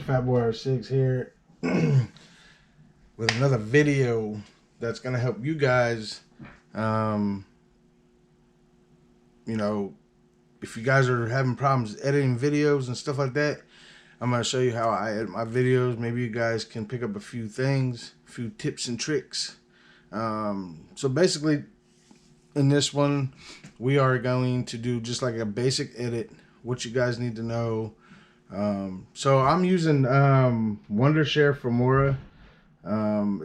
Fatboy6 here with another video that's gonna help you guys. You know, if you guys are having problems editing videos and stuff like that, I'm gonna show you how I edit my videos. Maybe you guys can pick up a few things, a few tips and tricks. So basically, in this one, we are going to do just like a basic edit. What you guys need to know. So I'm using Wondershare Filmora.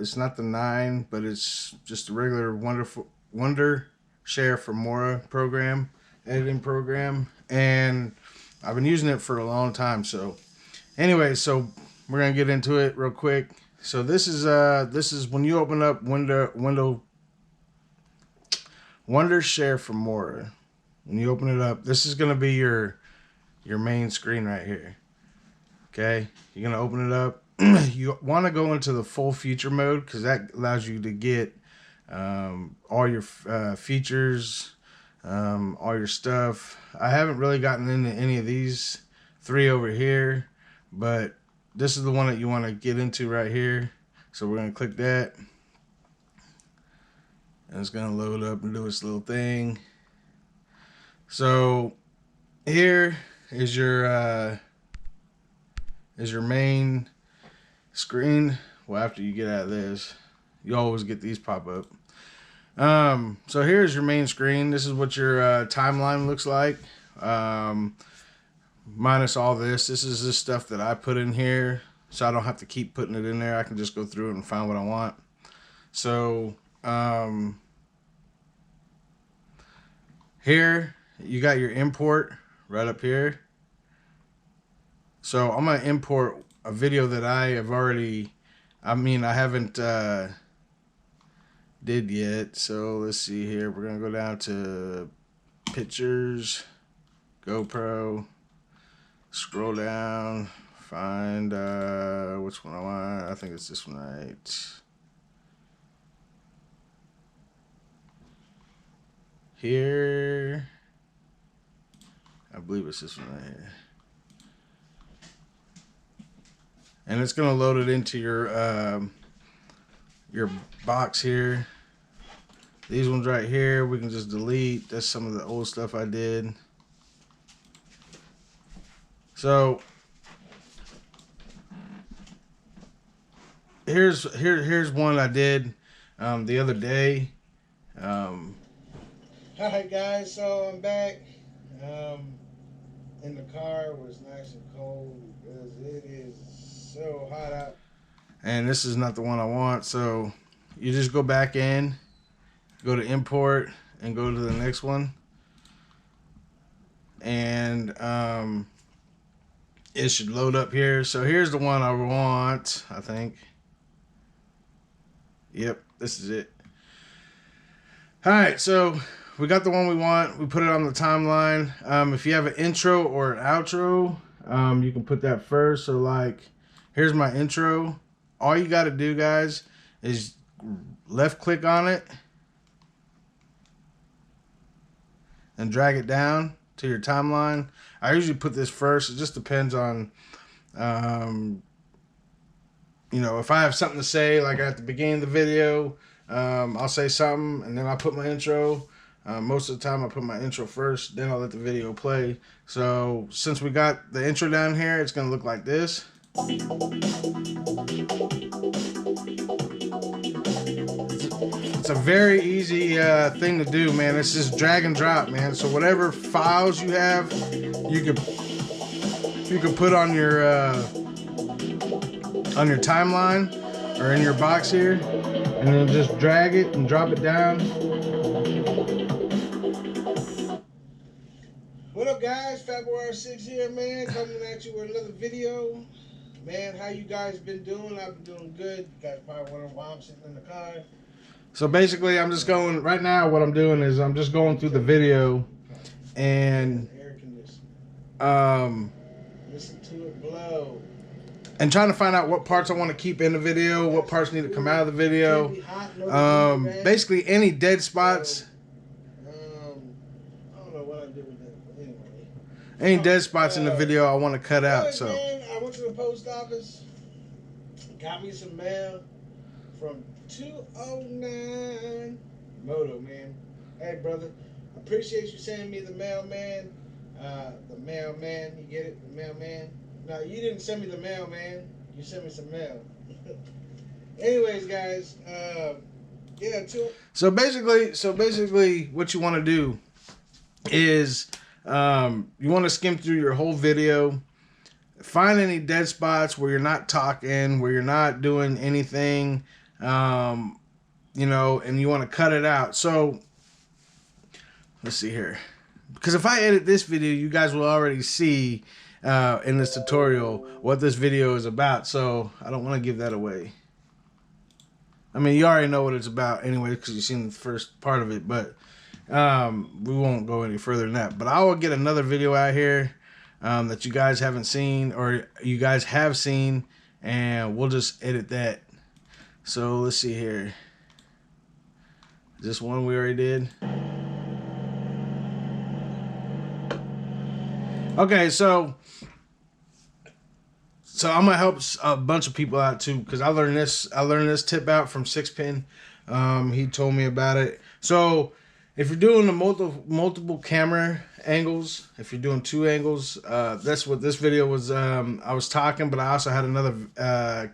It's not the 9, but it's just a regular Wondershare Filmora program, editing program, and I've been using it for a long time. So anyway, so we're gonna get into it real quick. So this is when you open up Wondershare Filmora. When you open it up, this is gonna be your main screen right here. Okay, you're gonna open it up. You want to go into the full feature mode because that allows you to get all your features, all your stuff. I haven't really gotten into any of these 3 over here, but this is the one that you want to get into right here. So we're gonna click that, and it's gonna load up and do its little thing. So here is your main screen. Well, after you get out of this, you always get these pop up. So here's your main screen. This is what your timeline looks like, minus all this. This is this stuff that I put in here, so I don't have to keep putting it in there. I can just go through it and find what I want. So here you got your import right up here. So I'm gonna import a video that I have already, I haven't did yet. So let's see here. We're gonna go down to pictures, GoPro, scroll down, find which one I want. I think it's this one, right here. I believe it's this one right here. And it's gonna load it into your box here. These ones right here, we can just delete. That's some of the old stuff I did. So here's one I did the other day. Alright guys, so I'm back. In the car. It was nice and cold because it is so hot out. And this is not the one I want. So you just go back in, go to import, and go to the next one. And it should load up here. So here's the one I want, I think. Yep, this is it. Alright, so we got the one we want. We put it on the timeline. If you have an intro or an outro, you can put that first. So like, here's my intro. All you got to do, guys, is left click on it and drag it down to your timeline. I usually put this first. It just depends on, you know, if I have something to say, like at the beginning of the video, I'll say something and then I'll put my intro. Most of the time I put my intro first, then I'll let the video play. So since we got the intro down here, it's gonna look like this. It's a very easy thing to do, man. It's just drag and drop, man. So whatever files you have, you could put on your timeline or in your box here, and then just drag it and drop it down. What up, guys? Fatboy6 here, man. Coming at you with another video. Man, how you guys been doing? I've been doing good. You guys probably wondering why I'm sitting in the car. So basically, I'm just going, right now what I'm doing is I'm just going through the video and listen to it blow. And trying to find out what parts I want to keep in the video, what parts need to come out of the video. Basically any dead spots. I don't know what I did with that, but anyway. Any dead spots in the video I want to cut out. So man, I went to the post office, got me some mail from 209 Moto, man. Hey, brother, appreciate you sending me the mailman. The mailman, you get it? The mailman. No, you didn't send me the mailman. You sent me some mail. Anyways, guys, yeah. So basically, what you want to do is you want to skim through your whole video, find any dead spots where you're not talking, where you're not doing anything, you know, and you want to cut it out. So let's see here, because if I edit this video, you guys will already see in this tutorial what this video is about. So I don't want to give that away. I mean, you already know what it's about anyway, because you've seen the first part of it, but we won't go any further than that. But I will get another video out here that you guys haven't seen, or you guys have seen, and we'll just edit that. So let's see here. Is this one we already did? Okay, so I'm gonna help a bunch of people out too, because I learned this tip out from Sixpin. He told me about it. So if you're doing the multiple camera angles, if you're doing 2 angles, that's what this video was. I was talking, but I also had another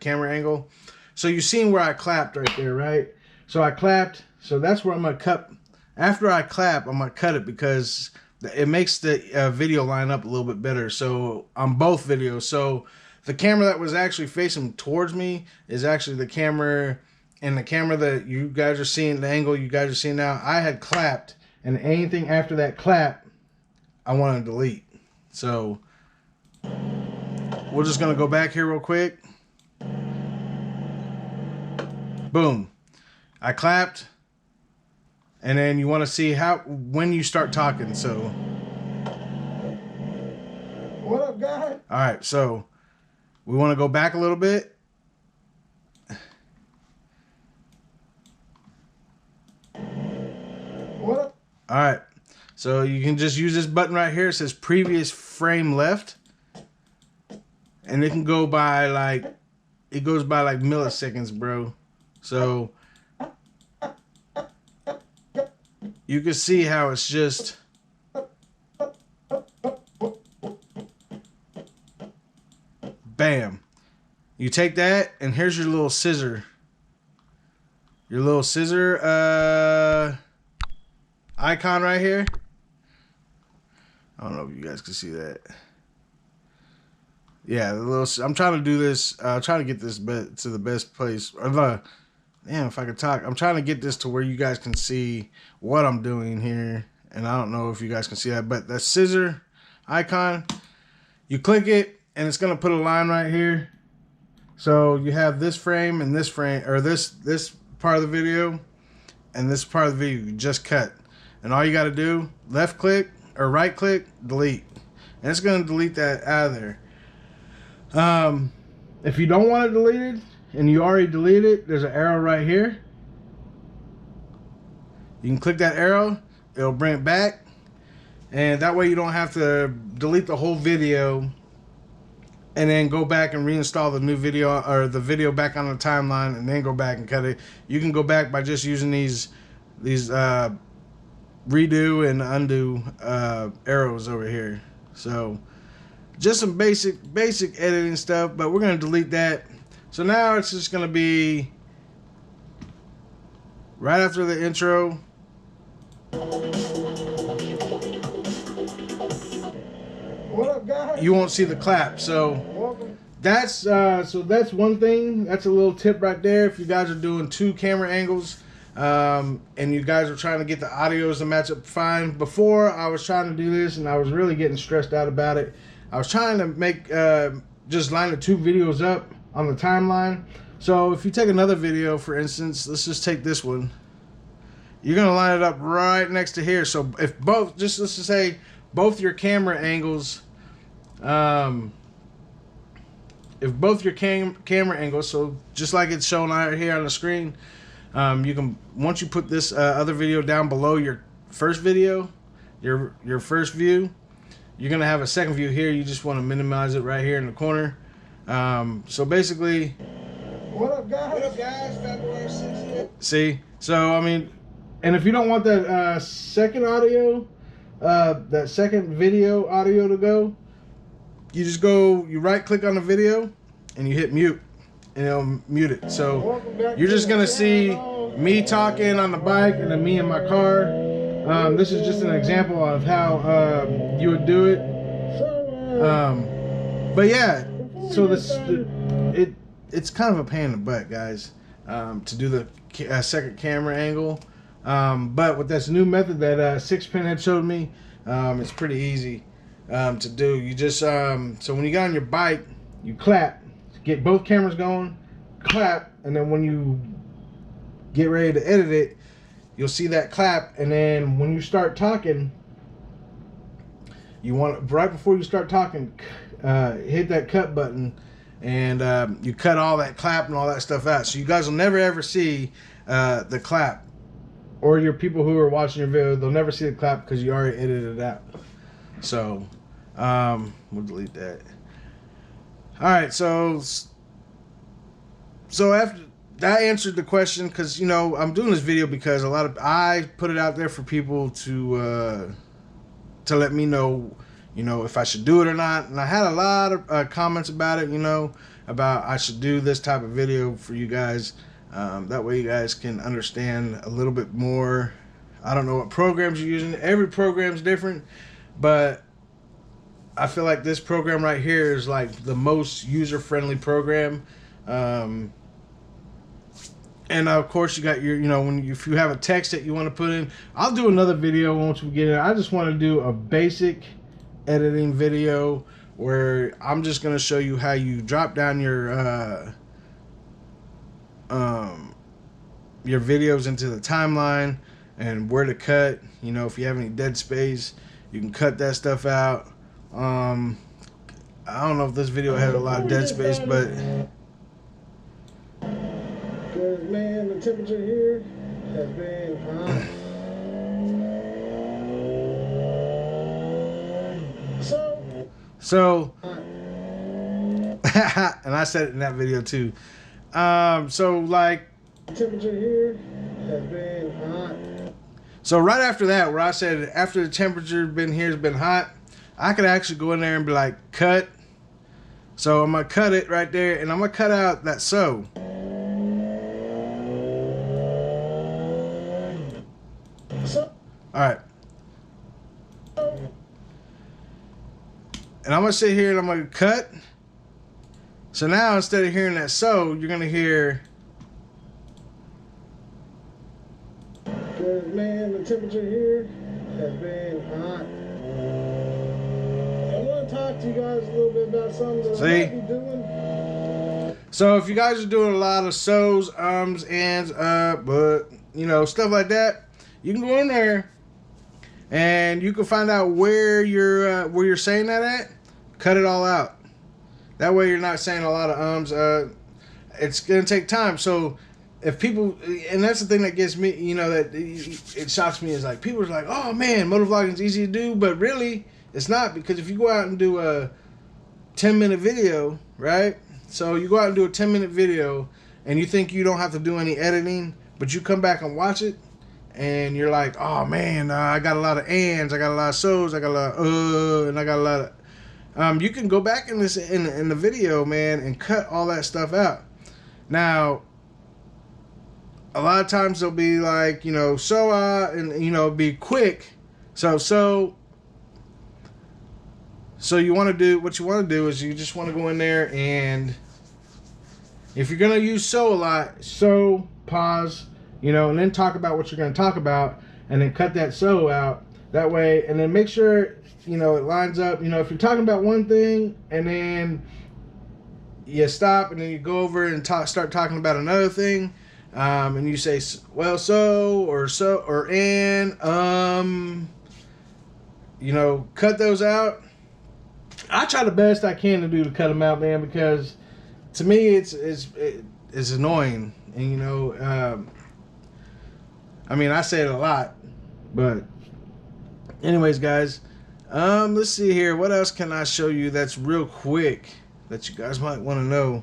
camera angle. So you seen where I clapped right there, right? So I clapped. So that's where I'm gonna cut. After I clap, I'm gonna cut it because it makes the video line up a little bit better. So on both videos. So the camera that was actually facing towards me is actually the camera, and the camera that you guys are seeing, the angle you guys are seeing now, I had clapped, and anything after that clap, I want to delete. So we're just going to go back here real quick. Boom. I clapped, and then you want to see when you start talking. So what up, guys? All right, so we want to go back a little bit. What up? All right. So you can just use this button right here. It says previous frame left. And it can go by like, it goes by like milliseconds, bro. So you can see how it's just bam. You take that, and here's your little scissor. Your little scissor icon right here. I don't know if you guys can see that. Yeah, the little. I'm trying to do this. Trying to get this to the best place. Damn, if I could talk. I'm trying to get this to where you guys can see what I'm doing here, and I don't know if you guys can see that, but that scissor icon, you click it, and it's gonna put a line right here. So you have this frame and this frame, or this part of the video, and this part of the video you just cut. And all you got to do, left click or right click, delete, and it's going to delete that out of there. If you don't want it deleted and you already deleted it, there's an arrow right here. You can click that arrow, it'll bring it back, and that way you don't have to delete the whole video and then go back and reinstall the new video, or the video back on the timeline, and then go back and cut it. You can go back by just using these redo and undo arrows over here. So just some basic editing stuff, but we're gonna delete that. So now it's just gonna be right after the intro. What up, guys? You won't see the clap. So that's one thing. That's a little tip right there. If you guys are doing 2 camera angles, and you guys are trying to get the audios to match up fine. Before, I was trying to do this, and I was really getting stressed out about it. I was trying to make just line the 2 videos up on the timeline. So if you take another video, for instance, let's just take this one. You're gonna line it up right next to here. So if both, let's just say both your camera angles, if both your camera angles, so just like it's shown out here on the screen, you can, once you put this other video down below your first video, your first view, you're gonna have a second view here. You just want to minimize it right here in the corner, So basically, What up, guys? What up, guys? February 6th. See, so I mean, and if you don't want that second audio, that second video audio to go, you just go, you right click on the video, and you hit mute, and it'll mute it. So you're just gonna see me talking on the bike, and then me in my car. This is just an example of how you would do it. But yeah, so it's kind of a pain in the butt, guys, to do the second camera angle. But with this new method that Six Pin had showed me, it's pretty easy to do. You just so when you get on your bike, you clap, get both cameras going, clap, and then when you get ready to edit it, you'll see that clap, and then when you start talking, you want, right before you start talking, hit that cut button, and you cut all that clap and all that stuff out. So you guys will never ever see the clap, or your people who are watching your video, they'll never see the clap because you already edited it out. So we'll delete that. All right, so after that answered the question, because you know I'm doing this video because I put it out there for people to let me know, you know, if I should do it or not. And I had a lot of comments about it, you know, about I should do this type of video for you guys. That way you guys can understand a little bit more. I don't know what programs you're using. Every program's different, but I feel like this program right here is like the most user-friendly program. And of course you got your, you know, if you have a text that you want to put in, I'll do another video once we get in. I just want to do a basic editing video where I'm just going to show you how you drop down your videos into the timeline and where to cut. You know, if you have any dead space, you can cut that stuff out. I don't know if this video had a lot of dead space, but because, man, the temperature here has been hot. So and I said it in that video too. So like, the temperature here has been hot. So right after that, where I said after the temperature has been hot, I could actually go in there and be like, cut. So I'm gonna cut it right there, and I'm gonna cut out that so. All right. And I'm gonna sit here and I'm gonna cut. So now instead of hearing that so, you're gonna hear. Because, man, the temperature here has been hot. I want to talk to you guys a little bit about something that I might be doing. So if you guys are doing a lot of so's, ands, but you know, stuff like that, you can go in there and you can find out where you're saying that at. Cut it all out. That way you're not saying a lot of it's gonna take time. So if people, and that's the thing that gets me, you know, that it shocks me, is like people are like, oh man, motovlogging is easy to do, but really it's not, because if you go out and do a 10-minute video, right? So you go out and do a 10-minute video and you think you don't have to do any editing, but you come back and watch it and you're like, oh man, I got a lot of ands, I got a lot of so's, I got a lot of and I got a lot of you can go back in the video, man, and cut all that stuff out. Now a lot of times they'll be like, you know, so and you know, be quick. So you want to do, what you want to do is you just want to go in there, and if you're going to use so a lot, so pause, you know, and then talk about what you're going to talk about, and then cut that so out that way, and then make sure, you know, it lines up. You know, if you're talking about one thing and then you stop and then you go over and start talking about another thing, and you say, well, so, or and, you know, cut those out. I try the best I can to cut them out, man, because to me it's annoying. And you know, I mean, I say it a lot, but anyways, guys, let's see here, what else can I show you that's real quick that you guys might want to know.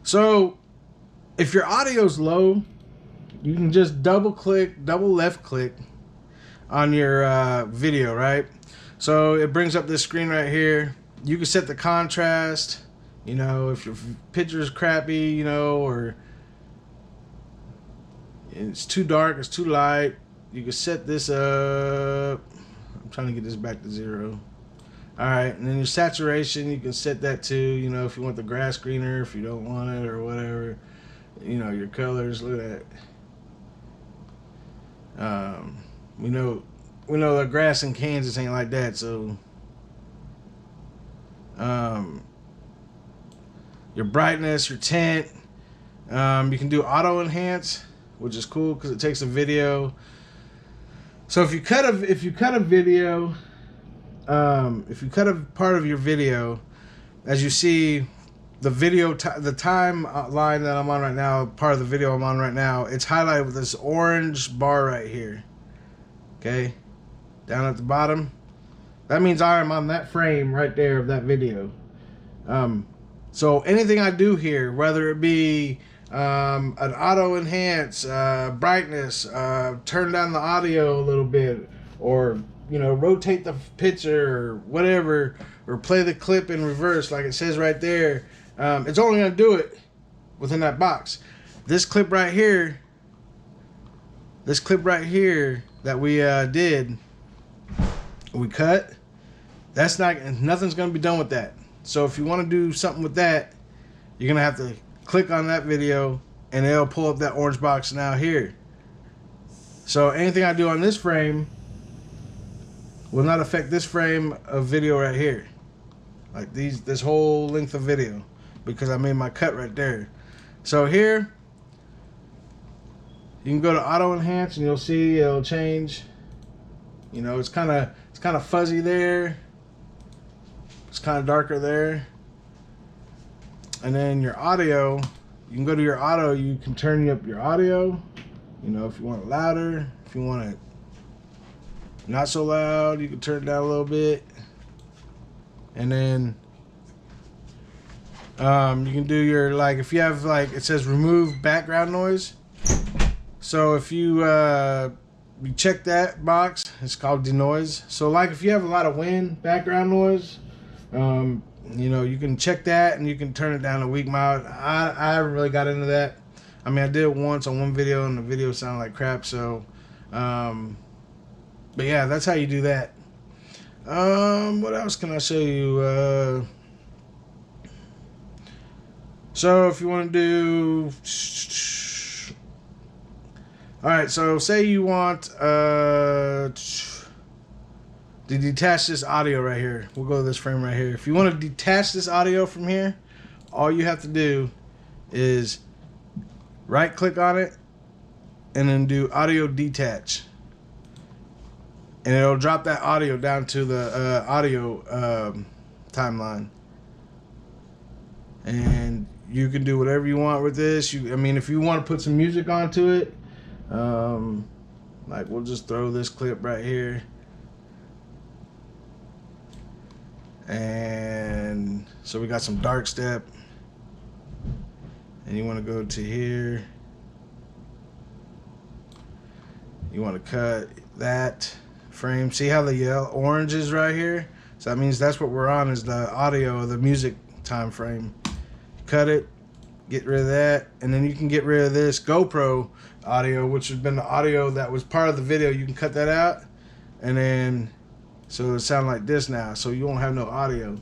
So if your audio's low, you can just double left click on your video, right? So it brings up this screen right here. You can set the contrast, you know, if your picture is crappy, you know, or it's too dark, it's too light. You can set this up. I'm trying to get this back to 0. All right, and then your saturation, you can set that to, you know, if you want the grass greener, if you don't want it, or whatever. You know, your colors, look at that. We know the grass in Kansas ain't like that, so your brightness, your tint, you can do auto enhance, which is cool because it takes a video. So if you cut a video, if you cut a part of your video, as you see, the video the timeline that I'm on right now, part of the video I'm on right now, it's highlighted with this orange bar right here. Okay, down at the bottom, that means I am on that frame right there of that video. So anything I do here, whether it be an auto enhance, brightness, turn down the audio a little bit, or, you know, rotate the picture or whatever, or play the clip in reverse like it says right there, it's only going to do it within that box. This clip right here that we cut, nothing's going to be done with that. So if you want to do something with that, you're going to have to click on that video and it'll pull up that orange box now here. So anything I do on this frame will not affect this frame of video right here, like this whole length of video, because I made my cut right there. So here you can go to auto enhance and you'll see it'll change. You know, it's kind of fuzzy there, it's kind of darker there. And then your audio, you can go to your auto, you can turn up your audio, you know, if you want it louder, if you want it not so loud, you can turn it down a little bit. And then you can do your, like, if you have, like, it says remove background noise. So if you check that box, it's called denoise. So like if you have a lot of wind background noise, you know, you can check that and you can turn it down to weak mode. I haven't really got into that. I mean, I did it once on one video and the video sounded like crap. So, but yeah, that's how you do that. What else can I show you? So if you want to do, all right, so say you want to detach this audio right here. We'll go to this frame right here. If you want to detach this audio from here, all you have to do is right click on it and then do audio detach, and it'll drop that audio down to the audio timeline. And you can do whatever you want with this. I mean, if you want to put some music onto it, like we'll just throw this clip right here. And so we got some dark step, and you want to go to here, you want to cut that frame. See how the yellow orange is right here? So that means that's what we're on, is the audio, the music time frame. Cut it, get rid of that, and then you can get rid of this GoPro audio, which has been the audio that was part of the video. You can cut that out, and then so it'll sound like this now, so you won't have no audio.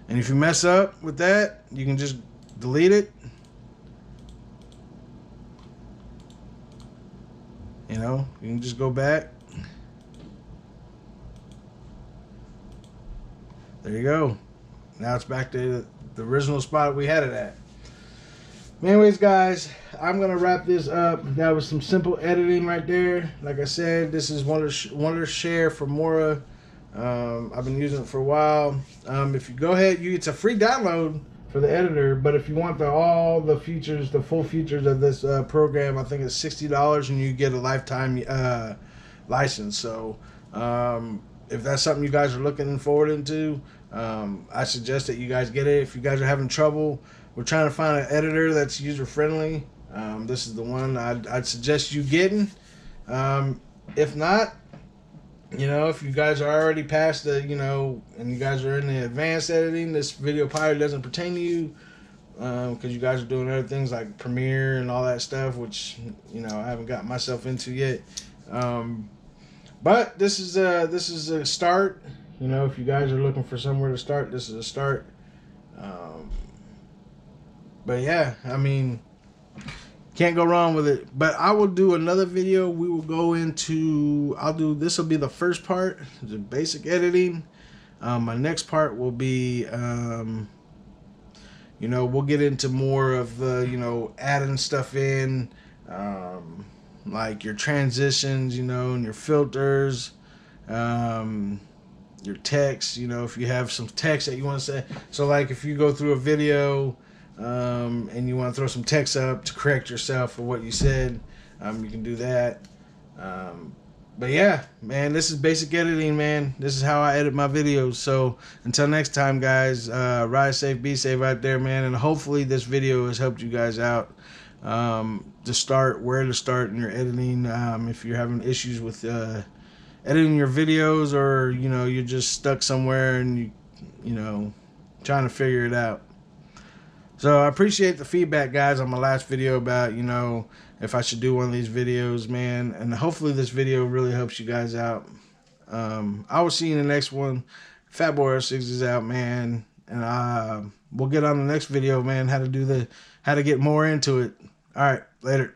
And if you mess up with that, you can just delete it. You know, you can just go back. There you go. Now it's back to the original spot we had it at. Anyways, guys, I'm going to wrap this up. That was some simple editing right there. Like I said, this is Wondershare Filmora. I've been using it for a while. If you go ahead, it's a free download for the editor. But if you want all the features, the full features of this program, I think it's $60, and you get a lifetime license. So if that's something you guys are looking forward into, I suggest that you guys get it. If you guys are having trouble, we're trying to find an editor that's user friendly. This is the one I'd suggest you getting. If not, you know, if you guys are already past the, you know, and you guys are in the advanced editing, this video probably doesn't pertain to you, because you guys are doing other things like Premiere and all that stuff, which, you know, I haven't gotten myself into yet. But this is a start. You know, if you guys are looking for somewhere to start, this is a start. But yeah, I mean, can't go wrong with it. But I will do another video. We will go into, this will be the first part, the basic editing. My next part will be, you know, we'll get into more of the, you know, adding stuff in, like your transitions, you know, and your filters, your text, you know, if you have some text that you want to say. So like if you go through a video, and you want to throw some text up to correct yourself for what you said, you can do that. But yeah, man, this is basic editing, man. This is how I edit my videos. So until next time, guys, ride safe, be safe out there, man. And hopefully this video has helped you guys out, to start, where to start in your editing. If you're having issues with editing your videos, or, you know, you're just stuck somewhere and you know, trying to figure it out. So I appreciate the feedback, guys, on my last video about, you know, if I should do one of these videos, man. And hopefully this video really helps you guys out. I will see you in the next one. Fatboy06 is out, man. And we'll get on the next video, man, how to get more into it. All right, later.